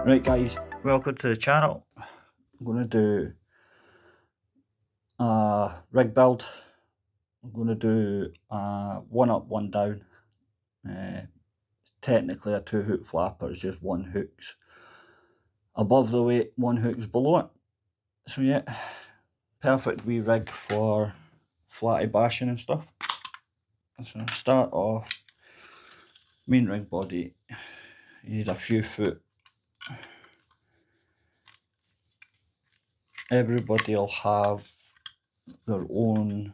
Right guys, welcome to the channel. I'm going to do a rig build. I'm going to do a one up, one down. It's technically a 2-hook flapper, it's just 1 hook's above the weight, 1 hook's below it. So yeah, perfect wee rig for flatty bashing and stuff. So start off, main rig body, you need a few foot. Everybody will have their own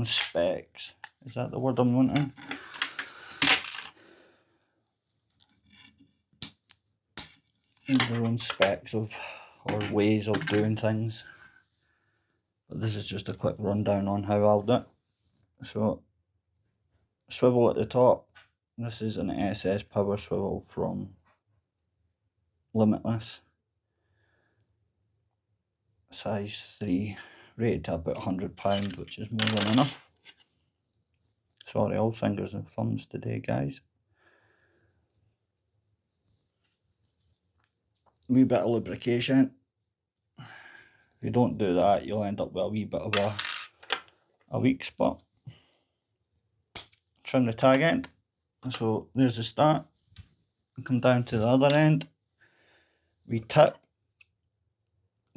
specs. Is that the word I'm wanting? Their own specs of or ways of doing things, but this is just a quick rundown on how I'll do it. So swivel at the top, this is an SS power swivel from Limitless, size 3, rated to about £100, which is more than enough. Sorry, all fingers and thumbs today guys. Wee bit of lubrication. If you don't do that, you'll end up with a wee bit of a weak spot. Trim the tag end. So there's the start. Come down to the other end. We tip.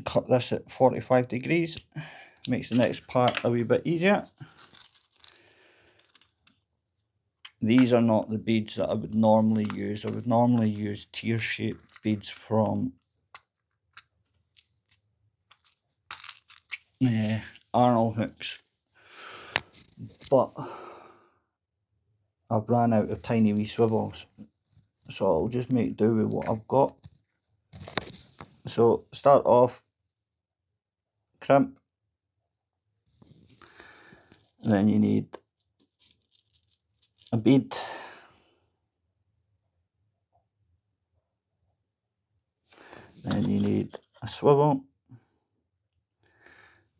Cut this at 45 degrees. Makes the next part a wee bit easier. These are not the beads that I would normally use. I would normally use tear-shaped beads from Arnold hooks, but I've ran out of tiny wee swivels, so I'll just make do with what I've got. So start off, crimp, and then you need a bead, then you need a swivel,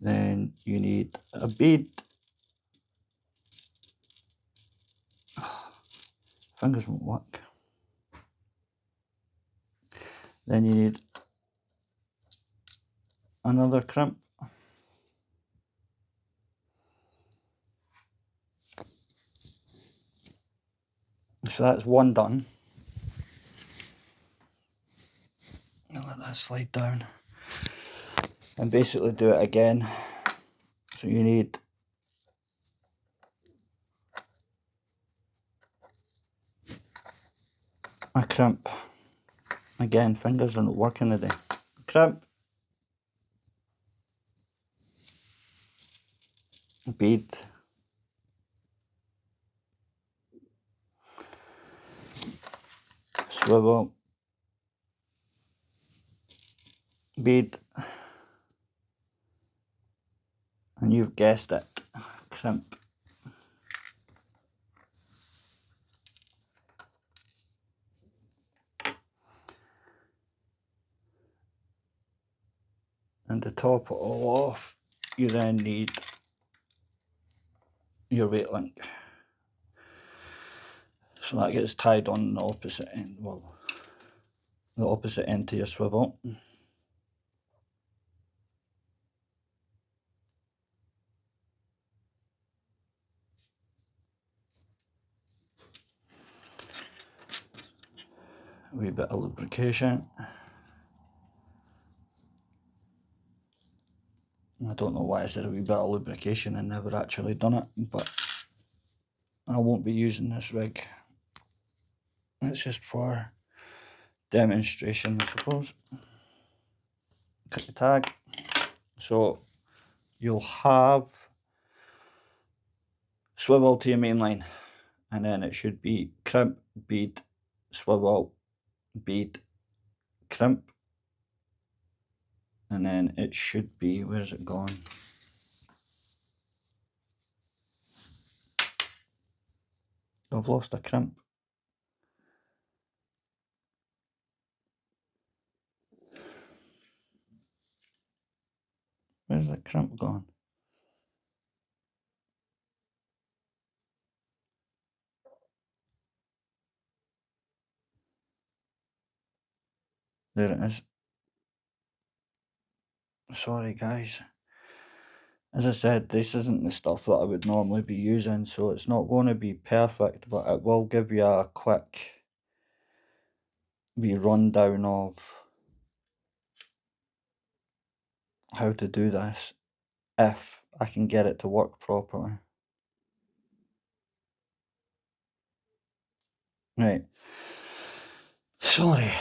then you need a bead. Fingers won't work. Then you need another crimp. So that's one done. I'll let that slide down. And basically do it again. So you need a crimp. Again, fingers are not working today. Crimp, bead, swivel, bead, and you've guessed it, crimp. And to top it all off, you then need your weight link. So that gets tied on the opposite end, well, the opposite end to your swivel. A wee bit of lubrication. I don't know why I said a wee bit of lubrication and never actually done it, but I won't be using this rig. It's just for demonstration, I suppose. Cut the tag. So you'll have swivel to your main line, and then it should be crimp, bead, swivel, bead, crimp, and then it should be, where's it gone? I've lost a crimp. Where's the crimp gone? There it is. Sorry guys. As I said, this isn't the stuff that I would normally be using, so it's not going to be perfect, but it will give you a quick wee rundown of how to do this, if I can get it to work properly. Right. Sorry.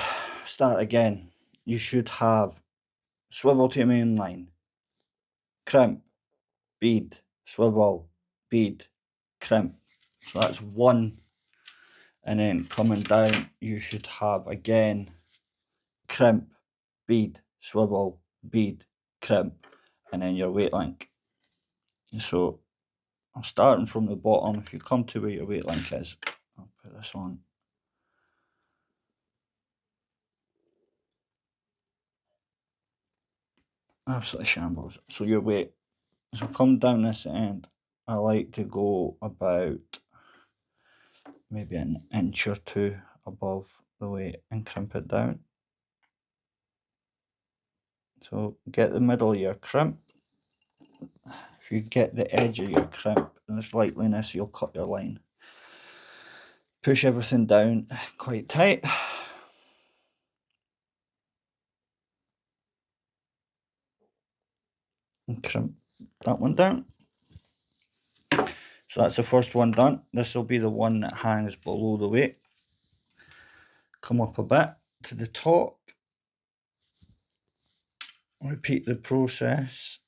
Start again. You should have swivel to your main line, crimp, bead, swivel, bead, crimp. So that's one. And then coming down, you should have again crimp, bead, swivel, bead, crimp, and then your weight link. So I'm starting from the bottom. If you come to where your weight link is, I'll put this on. Absolutely shambles. So your weight. So come down this end. I like to go about maybe an inch or two above the weight and crimp it down. So get the middle of your crimp. If you get the edge of your crimp, there's likeliness you'll cut your line. Push everything down quite tight. And crimp that one down. So that's the first one done. This will be the one that hangs below the weight. Come up a bit to the top. Repeat the process.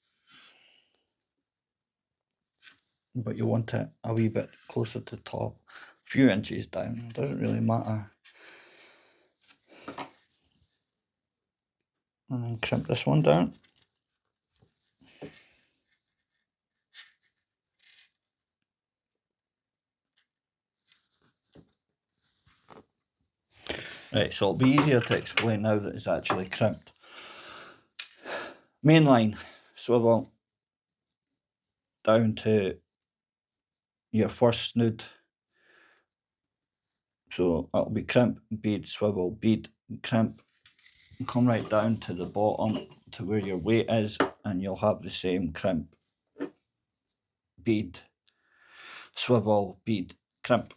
But you want it a wee bit closer to the top. A few inches down. Doesn't really matter. And then crimp this one down. Right, so it'll be easier to explain now that it's actually crimped. Main line, swivel down to your first snood. So that'll be crimp, bead, swivel, bead, crimp. And come right down to the bottom to where your weight is, and you'll have the same crimp, bead, swivel, bead, crimp.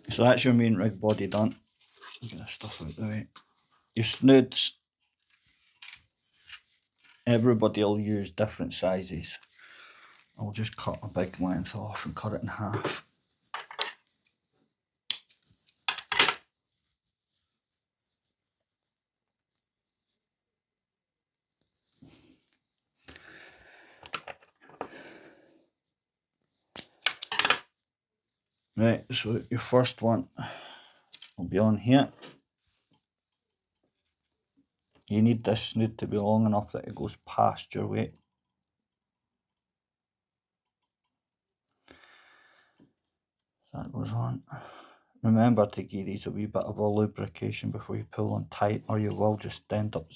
So that's your main rig body done. Get this stuff out of the way. Your snoods, everybody will use different sizes. I'll just cut a big length off and cut it in half. Right, so your first one will be on here. You need this snood to be long enough that it goes past your weight. That goes on. Remember to give these a wee bit of a lubrication before you pull them tight, or you will just end up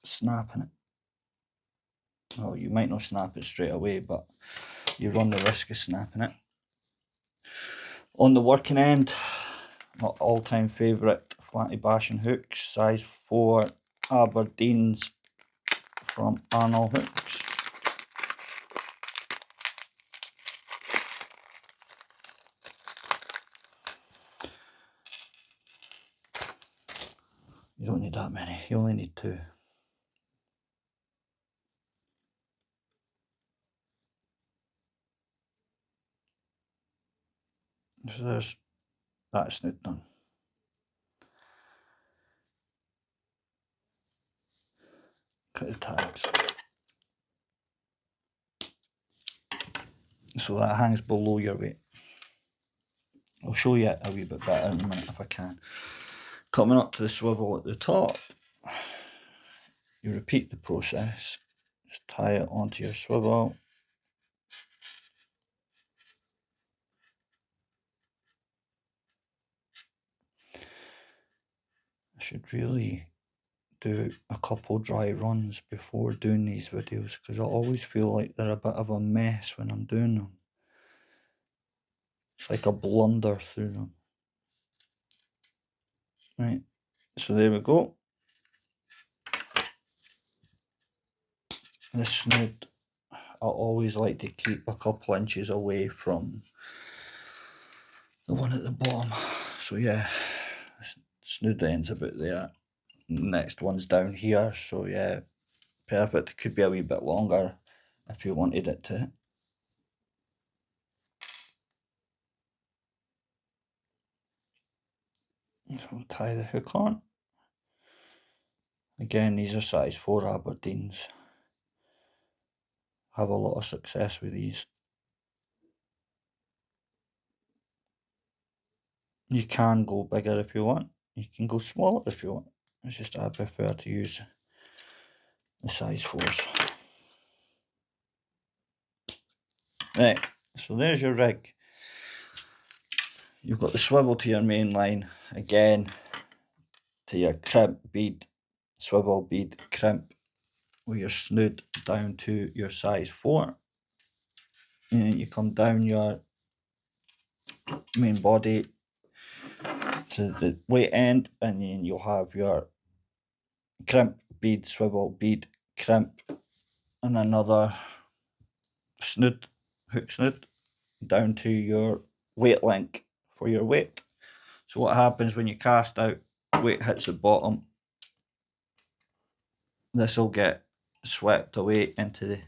snapping it. Well, you might not snap it straight away, but you run the risk of snapping it. On the working end, my all-time favourite flatty bashing hooks, size 4 Aberdeens from Arnold Hooks. You don't need that many, you only need 2. So there's that snood done. Cut the tags. So that hangs below your weight. I'll show you it a wee bit better in a minute if I can. Coming up to the swivel at the top, you repeat the process. Just tie it onto your swivel. I should really do a couple dry runs before doing these videos, because I always feel like they're a bit of a mess when I'm doing them. It's like a blunder through them. Right, so there we go. the snood, I always like to keep a couple inches away from the one at the bottom. So yeah, snood ends about there. Next one's down here, so yeah, perfect. Could be a wee bit longer if you wanted it to. So tie the hook on. Again, these are size 4 Aberdeens. Have a lot of success with these. You can go bigger if you want. You can go smaller if you want. It's just I prefer to use the size 4s. Right, so there's your rig. You've got the swivel to your main line, again to your crimp bead, swivel bead, crimp with your snood down to your size 4. And you come down your main body to the weight end, and then you'll have your crimp bead, swivel bead, crimp, and another snood, hook snood, down to your weight link for your weight. So what happens when you cast out, weight hits the bottom, this will get swept away into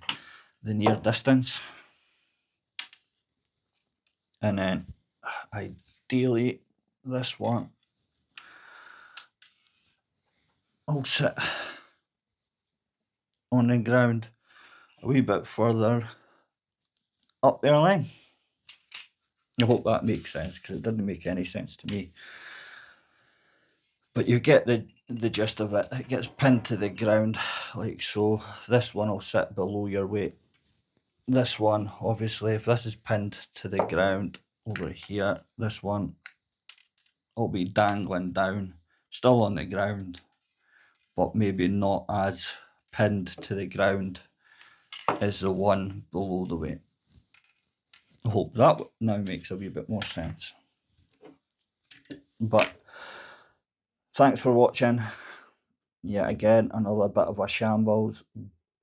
the near distance, and then ideally this one will sit on the ground a wee bit further up their line. I hope that makes sense, because it didn't make any sense to me. But you get the gist of it. It gets pinned to the ground like so. This one will sit below your weight. This one, obviously, if this is pinned to the ground over here, this one will be dangling down, still on the ground, but maybe not as pinned to the ground as the one below the weight. I hope that now makes a wee bit more sense. But thanks for watching. Yet again, another bit of a shambles,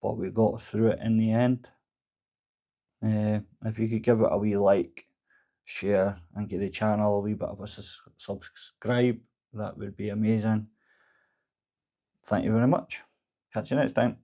but we got through it in the end. If you could give it a wee like, share, and give the channel a wee bit of a subscribe, that would be amazing. Thank you very much. Catch you next time.